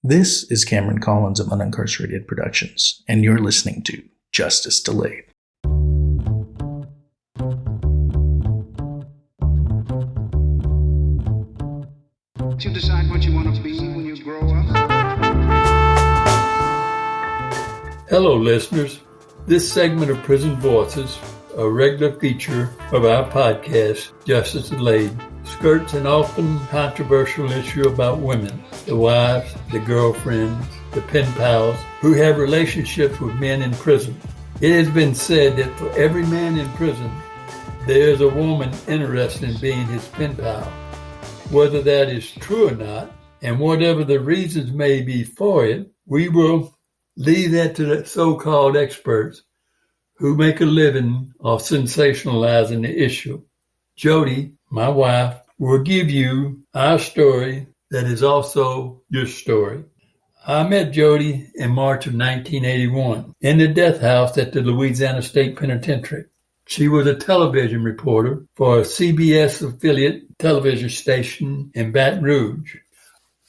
This is Cameron Collins of Unincarcerated Productions, and you're listening to Justice Delayed. You decide what you want to be when you grow up. Hello, listeners. This segment of Prison Voices, a regular feature of our podcast, Justice Delayed, skirts an often controversial issue about women, the wives, the girlfriends, the pen pals, who have relationships with men in prison. It has been said that for every man in prison, there is a woman interested in being his pen pal. Whether that is true or not, and whatever the reasons may be for it, we will leave that to the so-called experts who make a living off sensationalizing the issue. Jodie, my wife, will give you our story that is also your story. I met Jodie in March of 1981 in the death house at the Louisiana State Penitentiary. She was a television reporter for a CBS affiliate television station in Baton Rouge.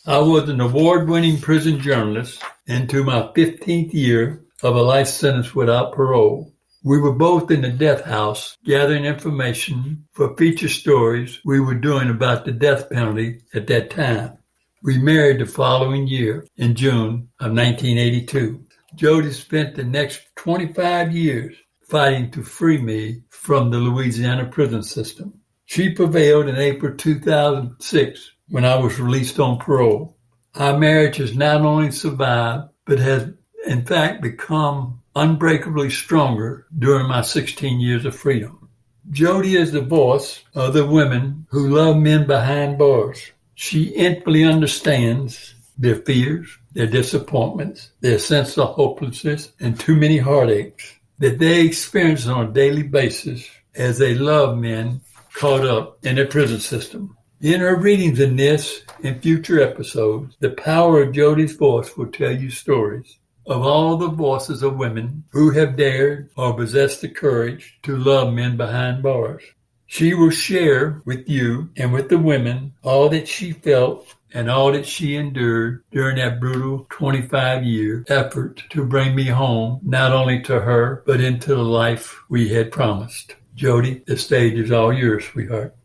I was an award-winning prison journalist into my 15th year of a life sentence without parole. We were both in the death house gathering information for feature stories we were doing about the death penalty at that time. We married the following year in June of 1982. Jodie spent the next 25 years fighting to free me from the Louisiana prison system. She prevailed in April 2006 when I was released on parole. Our marriage has not only survived, but has in fact become unbreakably stronger during my 16 years of freedom. Jodie is the voice of the women who love men behind bars. She intimately understands their fears, their disappointments, their sense of hopelessness, and too many heartaches that they experience on a daily basis as they love men caught up in the prison system. In her readings in this and future episodes, the power of Jodie's voice will tell you stories of all the voices of women who have dared or possessed the courage to love men behind bars. She will share with you and with the women all that she felt and all that she endured during that brutal 25-year effort to bring me home, not only to her, but into the life we had promised. Jodie, the stage is all yours, sweetheart.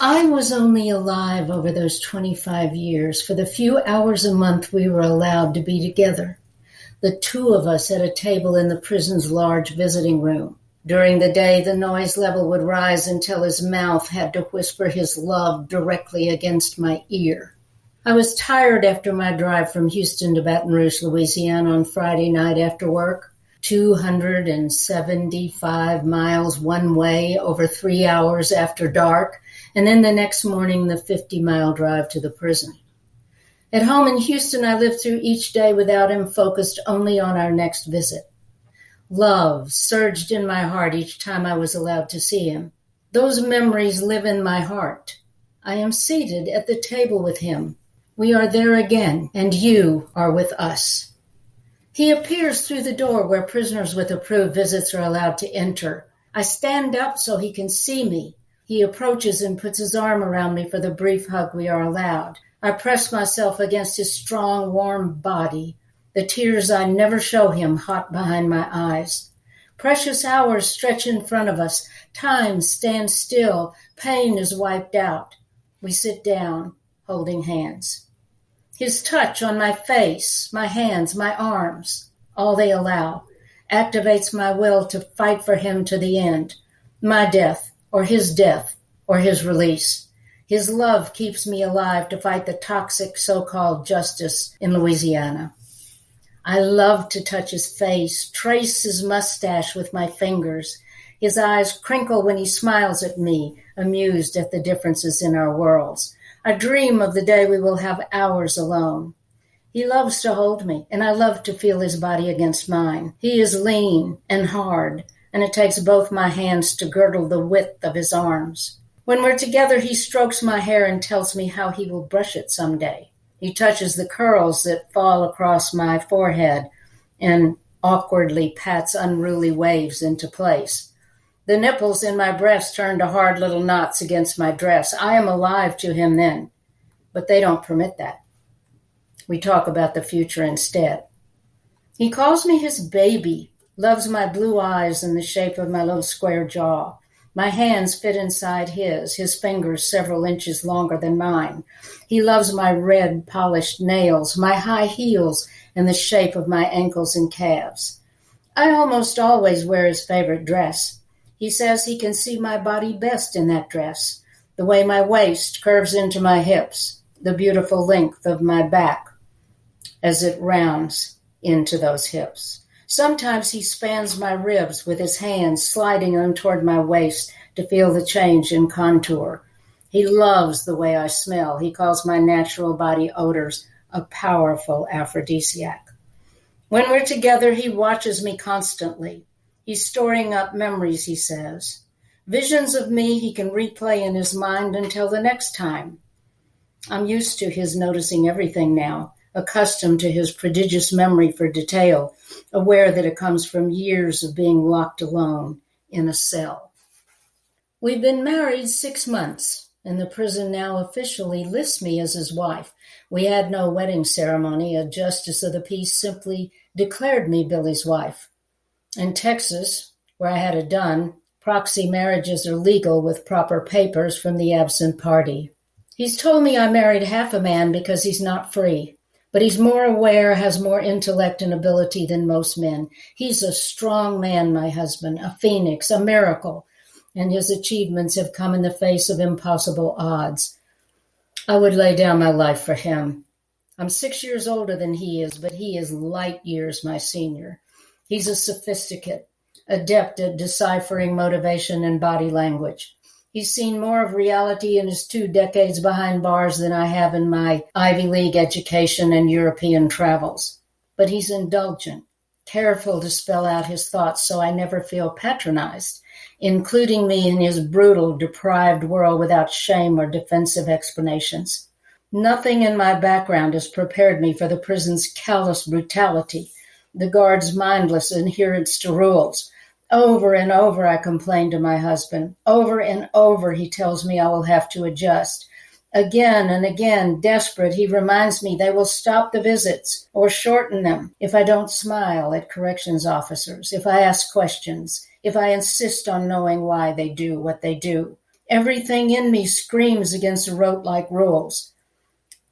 I was only alive over those 25 years for the few hours a month we were allowed to be together. The two of us at a table in the prison's large visiting room. During the day, the noise level would rise until his mouth had to whisper his love directly against my ear. I was tired after my drive from Houston to Baton Rouge, Louisiana on Friday night after work. 275 miles one way over 3 hours after dark, and then the next morning the 50-mile drive to the prison. At home in Houston, I lived through each day without him, focused only on our next visit. Love surged in my heart each time I was allowed to see him. Those memories live in my heart. I am seated at the table with him. We are there again, and you are with us. He appears through the door where prisoners with approved visits are allowed to enter. I stand up so he can see me. He approaches and puts his arm around me for the brief hug we are allowed. I press myself against his strong, warm body. The tears I never show him hot behind my eyes. Precious hours stretch in front of us. Time stands still. Pain is wiped out. We sit down, holding hands. His touch on my face, my hands, my arms, all they allow, activates my will to fight for him to the end. My death, or his release. His love keeps me alive to fight the toxic so-called justice in Louisiana. I love to touch his face, trace his mustache with my fingers. His eyes crinkle when he smiles at me, amused at the differences in our worlds. I dream of the day we will have hours alone. He loves to hold me, and I love to feel his body against mine. He is lean and hard, and it takes both my hands to girdle the width of his arms. When we're together, he strokes my hair and tells me how he will brush it someday. He touches the curls that fall across my forehead and awkwardly pats unruly waves into place. The nipples in my breast turn to hard little knots against my dress. I am alive to him then, but they don't permit that. We talk about the future instead. He calls me his baby, loves my blue eyes and the shape of my little square jaw. My hands fit inside his fingers several inches longer than mine. He loves my red, polished nails, my high heels, and the shape of my ankles and calves. I almost always wear his favorite dress. He says he can see my body best in that dress, the way my waist curves into my hips, the beautiful length of my back as it rounds into those hips. Sometimes he spans my ribs with his hands, sliding them toward my waist to feel the change in contour. He loves the way I smell. He calls my natural body odors a powerful aphrodisiac. When we're together, he watches me constantly. He's storing up memories, he says. Visions of me he can replay in his mind until the next time. I'm used to his noticing everything now, accustomed to his prodigious memory for detail, aware that it comes from years of being locked alone in a cell. We've been married 6 months, and the prison now officially lists me as his wife. We had no wedding ceremony. A justice of the peace simply declared me Billy's wife. In Texas, where I had it done, proxy marriages are legal with proper papers from the absent party. He's told me I married half a man because he's not free. But he's more aware, has more intellect and ability than most men. He's a strong man, my husband, a phoenix, a miracle, and his achievements have come in the face of impossible odds. I would lay down my life for him. I'm 6 years older than he is, but he is light years my senior. He's a sophisticate, adept at deciphering motivation and body language. He's seen more of reality in his 2 decades behind bars than I have in my Ivy League education and European travels. But he's indulgent, careful to spell out his thoughts so I never feel patronized, including me in his brutal, deprived world without shame or defensive explanations. Nothing in my background has prepared me for the prison's callous brutality, the guards' mindless adherence to rules. Over and over I complain to my husband. Over and over he tells me I will have to adjust. Again and again, desperate, he reminds me they will stop the visits or shorten them if I don't smile at corrections officers, if I ask questions, if I insist on knowing why they do what they do. Everything in me screams against rote-like rules.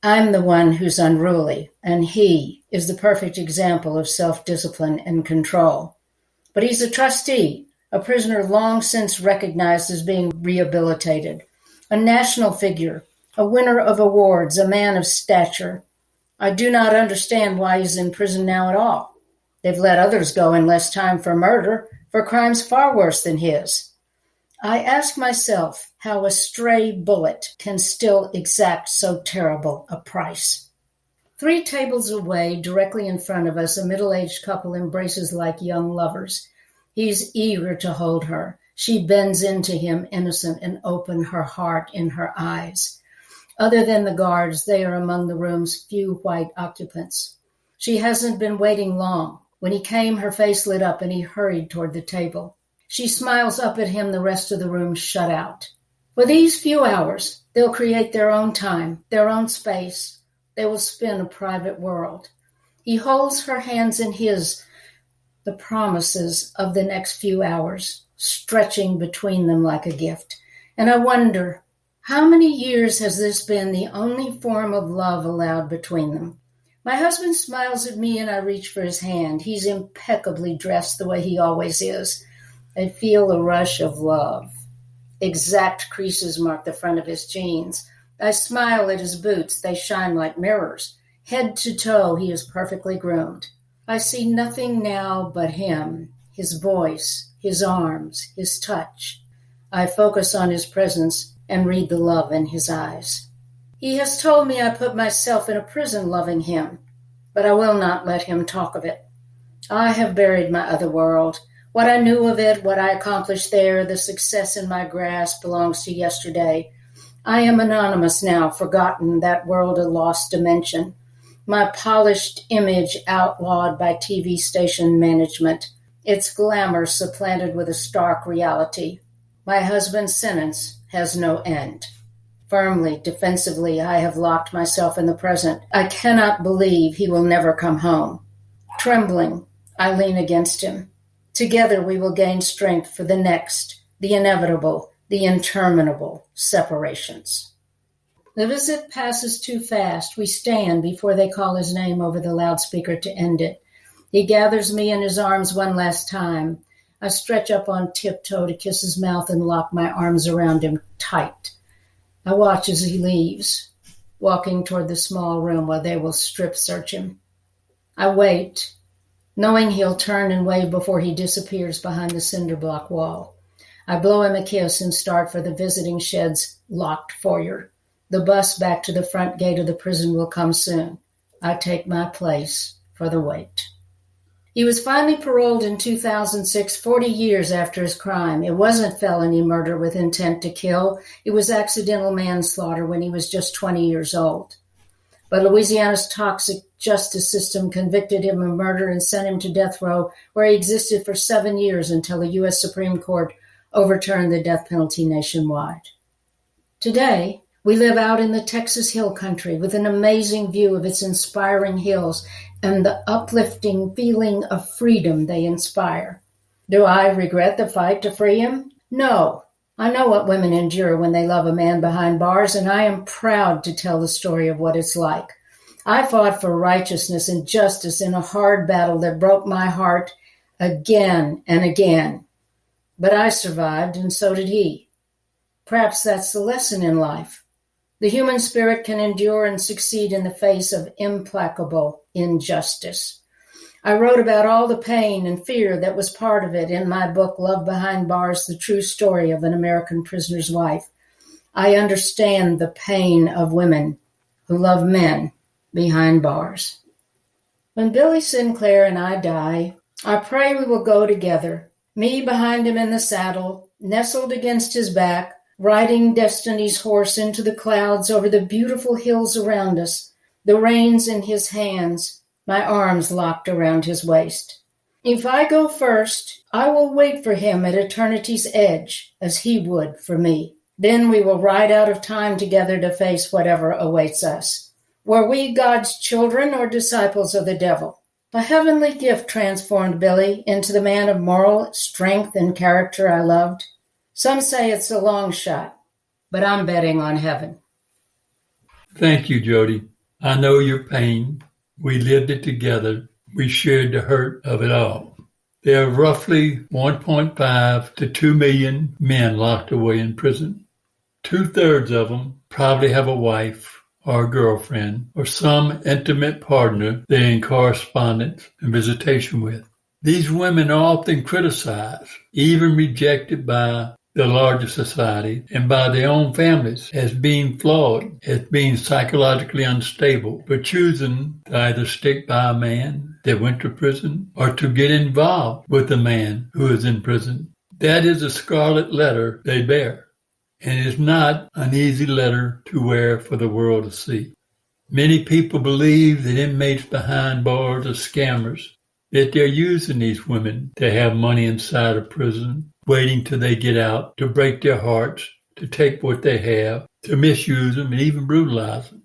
I'm the one who's unruly, and he is the perfect example of self-discipline and control. But he's a trustee, a prisoner long since recognized as being rehabilitated, a national figure, a winner of awards, a man of stature. I do not understand why he's in prison now at all. They've let others go in less time for murder, for crimes far worse than his. I ask myself how a stray bullet can still exact so terrible a price. 3 tables away, directly in front of us, a middle-aged couple embraces like young lovers. He's eager to hold her. She bends into him, innocent and open, her heart in her eyes. Other than the guards, they are among the room's few white occupants. She hasn't been waiting long. When he came, her face lit up and he hurried toward the table. She smiles up at him, the rest of the room shut out. For these few hours, they'll create their own time, their own space. They will spin a private world. He holds her hands in his, the promises of the next few hours, stretching between them like a gift. And I wonder, how many years has this been the only form of love allowed between them? My husband smiles at me and I reach for his hand. He's impeccably dressed the way he always is. I feel a rush of love. Exact creases mark the front of his jeans. I smile at his boots. They shine like mirrors. Head to toe, he is perfectly groomed. I see nothing now but him, his voice, his arms, his touch. I focus on his presence and read the love in his eyes. He has told me I put myself in a prison loving him, but I will not let him talk of it. I have buried my other world. What I knew of it, what I accomplished there, the success in my grasp belongs to yesterday. I am anonymous now, forgotten, that world a lost dimension. My polished image outlawed by TV station management, its glamour supplanted with a stark reality. My husband's sentence has no end. Firmly, defensively, I have locked myself in the present. I cannot believe he will never come home. Trembling, I lean against him. Together we will gain strength for the next, the inevitable, the interminable separations. The visit passes too fast. We stand before they call his name over the loudspeaker to end it. He gathers me in his arms one last time. I stretch up on tiptoe to kiss his mouth and lock my arms around him tight. I watch as he leaves, walking toward the small room where they will strip search him. I wait, knowing he'll turn and wave before he disappears behind the cinder block wall. I blow him a kiss and start for the visiting shed's locked foyer. The bus back to the front gate of the prison will come soon. I take my place for the wait. He was finally paroled in 2006, 40 years after his crime. It wasn't felony murder with intent to kill. It was accidental manslaughter when he was just 20 years old. But Louisiana's toxic justice system convicted him of murder and sent him to death row, where he existed for 7 years until the U.S. Supreme Court overturned the death penalty nationwide. Today, we live out in the Texas Hill Country with an amazing view of its inspiring hills and the uplifting feeling of freedom they inspire. Do I regret the fight to free him? No. I know what women endure when they love a man behind bars, and I am proud to tell the story of what it's like. I fought for righteousness and justice in a hard battle that broke my heart again and again. But I survived, and so did he. Perhaps that's the lesson in life. The human spirit can endure and succeed in the face of implacable injustice. I wrote about all the pain and fear that was part of it in my book, Love Behind Bars, The True Story of an American Prisoner's Wife. I understand the pain of women who love men behind bars. When Billy Sinclair and I die, I pray we will go together, me behind him in the saddle, nestled against his back, riding destiny's horse into the clouds over the beautiful hills around us, the reins in his hands, my arms locked around his waist. If I go first, I will wait for him at eternity's edge, as he would for me. Then we will ride out of time together to face whatever awaits us. Were we God's children or disciples of the devil? A heavenly gift transformed Billy into the man of moral strength and character I loved. Some say it's a long shot, but I'm betting on heaven. Thank you, Jodie. I know your pain. We lived it together. We shared the hurt of it all. There are roughly 1.5 to 2 million men locked away in prison. 2/3 of them probably have a wife or a girlfriend or some intimate partner they're in correspondence and visitation with. These women are often criticized, even rejected by the larger society and by their own families as being flawed, as being psychologically unstable, for choosing to either stick by a man that went to prison or to get involved with a man who is in prison. That is a scarlet letter they bear, and it is not an easy letter to wear for the world to see. Many people believe that inmates behind bars are scammers, that they're using these women to have money inside of prison, waiting till they get out, to break their hearts, to take what they have, to misuse them, and even brutalize them.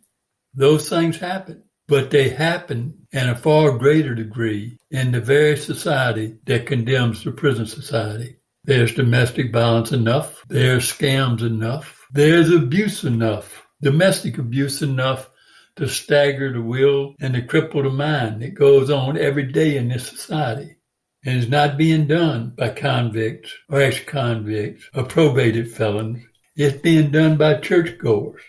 Those things happen, but they happen in a far greater degree in the very society that condemns the prison society. There's domestic violence enough. There's scams enough. There's abuse enough, domestic abuse enough to stagger the will and to cripple the mind that goes on every day in this society. And is not being done by convicts or ex-convicts or probated felons. It's being done by churchgoers,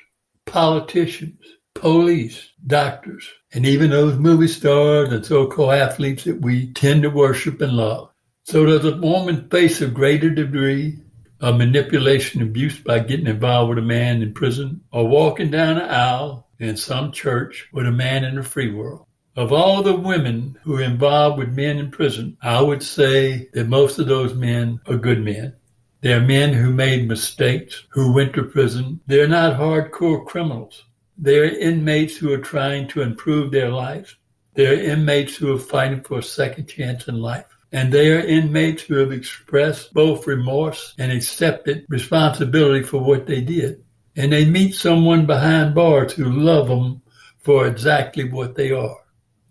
politicians, police, doctors, and even those movie stars and so-called athletes that we tend to worship and love. So does a woman face a greater degree of manipulation and abuse by getting involved with a man in prison or walking down the aisle in some church with a man in the free world? Of all the women who are involved with men in prison, I would say that most of those men are good men. They're men who made mistakes, who went to prison. They're not hardcore criminals. They're inmates who are trying to improve their lives. They're inmates who are fighting for a second chance in life. And they are inmates who have expressed both remorse and accepted responsibility for what they did. and they meet someone behind bars who love them for exactly what they are.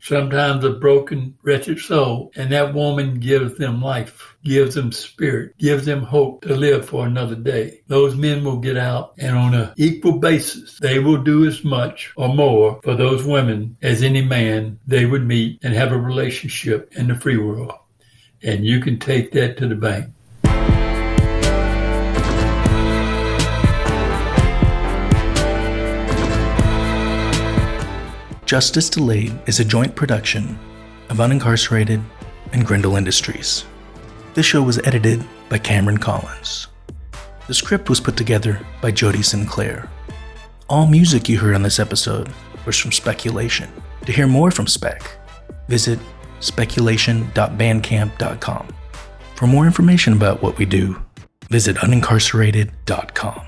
Sometimes a broken, wretched soul, and that woman gives them life, gives them spirit, gives them hope to live for another day. Those men will get out, and on an equal basis, they will do as much or more for those women as any man they would meet and have a relationship in the free world. And you can take that to the bank. Justice Delayed is a joint production of Unincarcerated and Grindle Industries. This show was edited by Cameron Collins. The script was put together by Jodie Sinclair. All music you heard on this episode was from Speculation. To hear more from Spec, visit speculation.bandcamp.com. For more information about what we do, visit unincarcerated.com.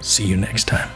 See you next time.